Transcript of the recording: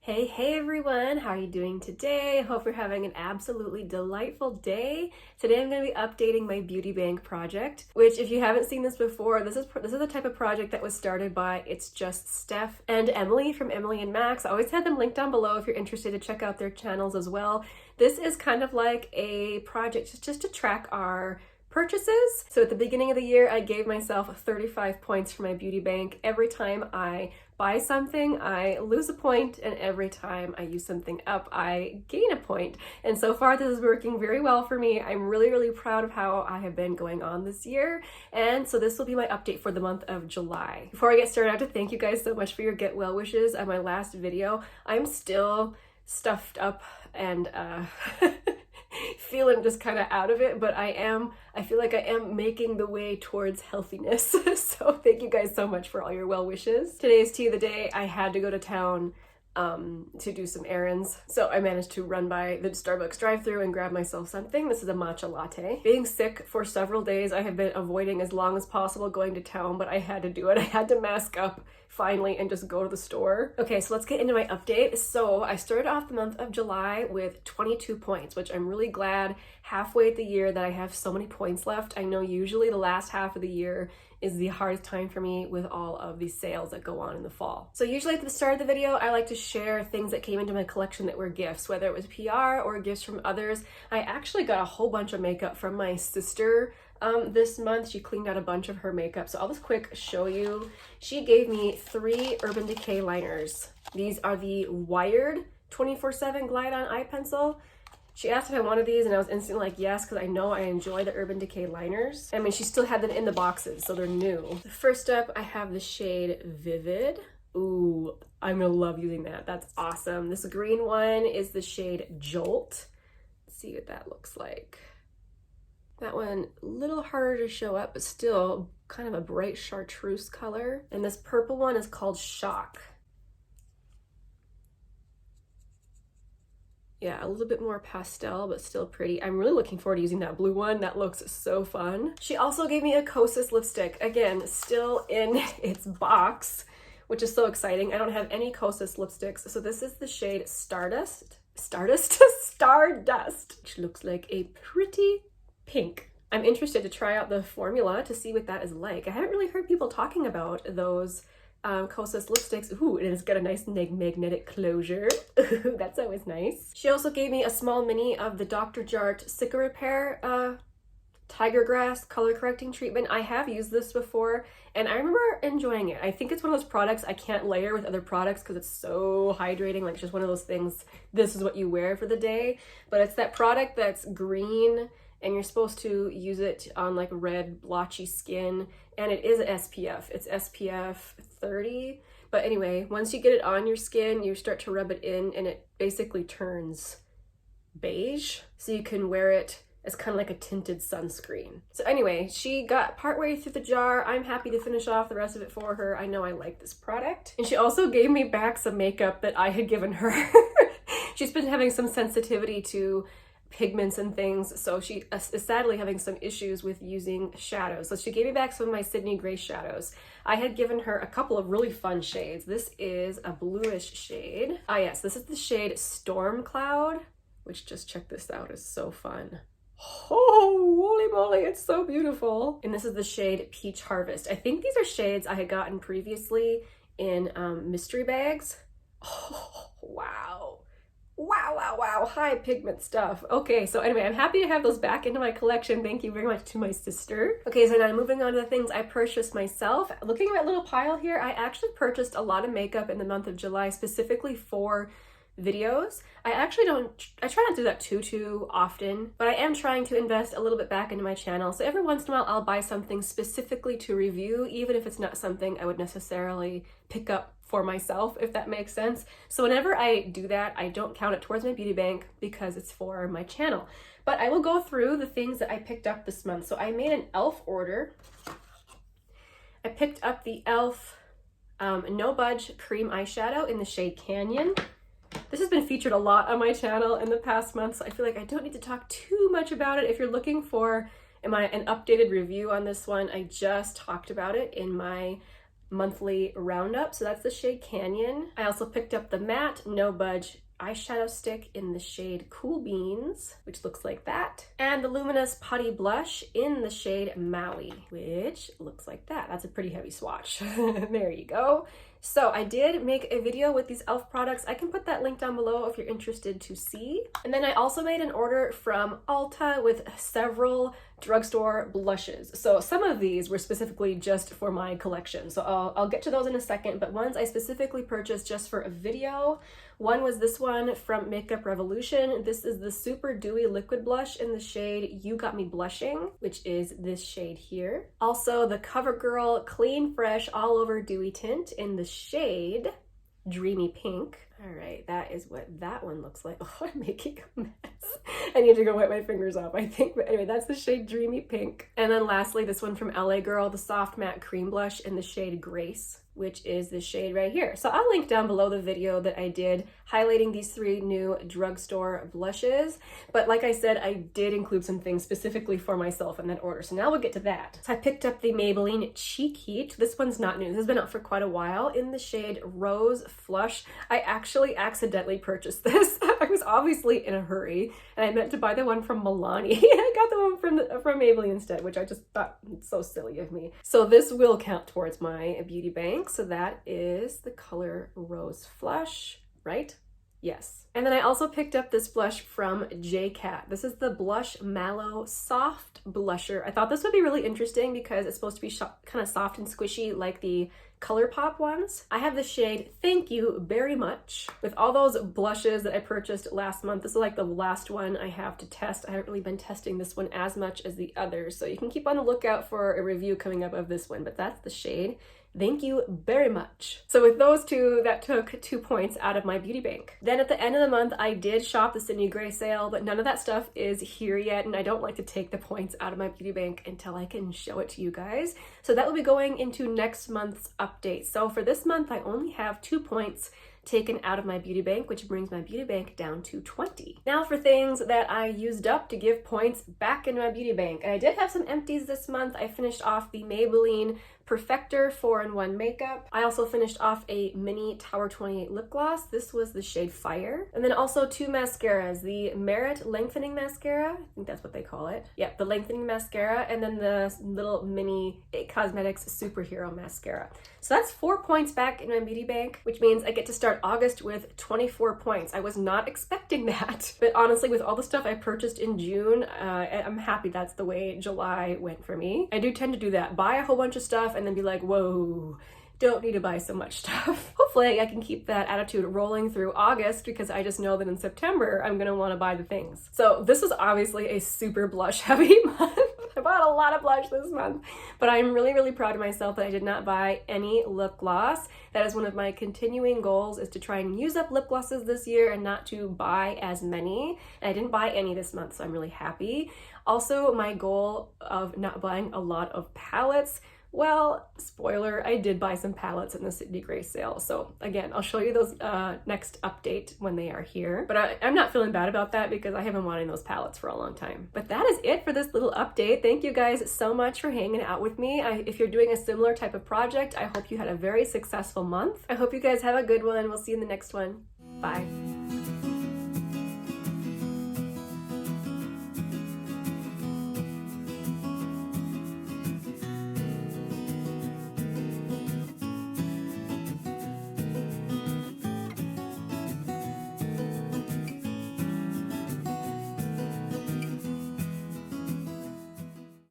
Hey everyone, how are you doing today? I hope you're having an absolutely delightful day. Today I'm going to be updating my beauty bank project, which if you haven't seen this before, this is the type of project that was started by It's Just Steph and Emily from Emily and Max. I always had them linked down below if you're interested to check out their channels as well. This is kind of like a project just to track our purchases. So at the beginning of the year, I gave myself 35 points for my beauty bank. Every time I buy something, I lose a point, and every time I use something up, I gain a point. And so far, this is working very well for me. I'm really proud of how I have been going on this year. And so this will be my update for the month of July. Before I get started, I have to thank you guys so much for your get well wishes on my last video. I'm still stuffed up and feeling just kind of out of it, but I feel like I am making the way towards healthiness. So thank you guys so much for all your well wishes. Today's tea of the day. I had to go to town to do some errands. So I managed to run by the Starbucks drive-thru and grab myself something. This is a matcha latte. Being sick for several days, I have been avoiding as long as possible going to town, but I had to do it. I had to mask up finally and just go to the store. Okay, so let's get into my update. So I started off the month of July with 22 points, which I'm really glad halfway at the year that I have so many points left. I know usually the last half of the year is the hardest time for me with all of these sales that go on in the fall. So usually at the start of the video, I like to share things that came into my collection that were gifts, whether it was PR or gifts from others. I actually got a whole bunch of makeup from my sister this month. She cleaned out a bunch of her makeup. So I'll just quick show you. She gave me 3 Urban Decay liners. These are the Wired 24/7 Glide On Eye Pencil. She asked if I wanted these and I was instantly like yes, because I know I enjoy the Urban Decay liners. I mean, she still had them in the boxes, so they're new. First up, I have the shade Vivid. Ooh, I'm gonna love using that. That's awesome. This green one is the shade Jolt. Let's see what that looks like. That one, a little harder to show up, but still kind of a bright chartreuse color. And this purple one is called Shock. Yeah, a little bit more pastel, but still pretty. I'm really looking forward to using that blue one. That looks so fun. She also gave me a Kosas lipstick. Again, still in its box, which is so exciting. I don't have any Kosas lipsticks. So this is the shade Stardust, which looks like a pretty pink. I'm interested to try out the formula to see what that is like. I haven't really heard people talking about those Kosas lipsticks. Ooh, and it's got a nice magnetic closure. That's always nice. She also gave me a small mini of the Dr. Jart Cica Repair Tiger Grass color correcting treatment. I have used this before and I remember enjoying it. I think it's one of those products I can't layer with other products because it's so hydrating. Like, it's just one of those things, this is what you wear for the day. But it's that product that's green and you're supposed to use it on like red blotchy skin, and it is SPF. It's SPF 30. But anyway, once you get it on your skin, you start to rub it in and it basically turns beige. So you can wear it as kind of like a tinted sunscreen. So anyway, she got partway through the jar. I'm happy to finish off the rest of it for her. I know I like this product. And she also gave me back some makeup that I had given her. She's been having some sensitivity to pigments and things, so she is sadly having some issues with using shadows. So she gave me back some of my Sydney Gray shadows. I had given her a couple of really fun shades. This is a bluish shade. Ah yes, this is the shade Storm Cloud, which, just check this out, is so fun. Oh, holy moly, it's so beautiful. And this is the shade Peach Harvest. I think these are shades I had gotten previously in mystery bags. Oh, wow. Wow, high pigment stuff. Okay, so anyway, I'm happy to have those back into my collection. Thank you very much to my sister. Okay, so now moving on to the things I purchased myself. Looking at my little pile here, I actually purchased a lot of makeup in the month of July, specifically for videos. I try not to do that too often, but I am trying to invest a little bit back into my channel. So every once in a while, I'll buy something specifically to review, even if it's not something I would necessarily pick up for myself, if that makes sense. So whenever I do that, I don't count it towards my beauty bank because it's for my channel. But I will go through the things that I picked up this month. So I made an e.l.f. order. I picked up the e.l.f. No Budge Cream Eyeshadow in the shade Canyon. This has been featured a lot on my channel in the past month, so I feel like I don't need to talk too much about it. If you're looking for an updated review on this one, I just talked about it in my monthly roundup. So that's the shade Canyon. I also picked up the matte No Budge eyeshadow stick in the shade Cool Beans, which looks like that. And the Luminous Putty Blush in the shade Maui, which looks like that. That's a pretty heavy swatch. There you go. So I did make a video with these e.l.f. products. I can put that link down below if you're interested to see. And then I also made an order from Ulta with several drugstore blushes. So some of these were specifically just for my collection. So I'll get to those in a second, but ones I specifically purchased just for a video. One was this one from Makeup Revolution. This is the Super Dewy Liquid Blush in the shade You Got Me Blushing, which is this shade here. Also the CoverGirl Clean Fresh All Over Dewy Tint in the shade Dreamy Pink. All right, that is what that one looks like. Oh, I'm making a mess. I need to go wipe my fingers off, I think. But anyway, that's the shade Dreamy Pink. And then lastly, this one from LA Girl, the Soft Matte Cream Blush in the shade Grace, which is this shade right here. So I'll link down below the video that I did highlighting these 3 new drugstore blushes. But like I said, I did include some things specifically for myself in that order. So now we'll get to that. So I picked up the Maybelline Cheek Heat. This one's not new. This has been out for quite a while in the shade Rose Flush. I actually accidentally purchased this. I was obviously in a hurry and I meant to buy the one from Milani. I got the one from Maybelline instead, which I just thought it's so silly of me. So this will count towards my beauty bank. So that is the color Rose Flush, right? Yes. And then I also picked up this blush from JCat. This is the Blush Mallow Soft Blusher. I thought this would be really interesting because it's supposed to be kind of soft and squishy like the ColourPop ones. I have the shade Thank You Very Much. With all those blushes that I purchased last month, this is like the last one I have to test. I haven't really been testing this one as much as the others, so you can keep on the lookout for a review coming up of this one, but that's the shade Thank You Very Much. So with those two, that took 2 points out of my beauty bank. Then at the end of the month, I did shop the Sydney Gray sale, but none of that stuff is here yet, and I don't like to take the points out of my beauty bank until I can show it to you guys. So that will be going into next month's update. So for this month, I only have 2 points taken out of my beauty bank, which brings my beauty bank down to 20. Now for things that I used up to give points back in my beauty bank. And I did have some empties this month. I finished off the Maybelline Perfector 4-in-1 makeup. I also finished off a mini Tower 28 lip gloss. This was the shade Fire. And then also 2 mascaras, the Merit Lengthening Mascara, I think that's what they call it. Yep, the Lengthening Mascara, and then the little mini IT Cosmetics Superhero Mascara. So that's 4 points back in my beauty bank, which means I get to start August with 24 points. I was not expecting that, but honestly, with all the stuff I purchased in June, I'm happy that's the way July went for me. I do tend to do that, buy a whole bunch of stuff and then be like, whoa, don't need to buy so much stuff. Hopefully I can keep that attitude rolling through August because I just know that in September I'm gonna wanna buy the things. So this is obviously a super blush heavy month. I bought a lot of blush this month, but I'm really, really proud of myself that I did not buy any lip gloss. That is one of my continuing goals, is to try and use up lip glosses this year and not to buy as many. And I didn't buy any this month, so I'm really happy. Also, my goal of not buying a lot of palettes. Well, spoiler, I did buy some palettes in the Sydney Gray sale. So again, I'll show you those next update when they are here. But I'm not feeling bad about that because I have been wanting those palettes for a long time. But that is it for this little update. Thank you guys so much for hanging out with me. If you're doing a similar type of project, I hope you had a very successful month. I hope you guys have a good one. We'll see you in the next one. Bye.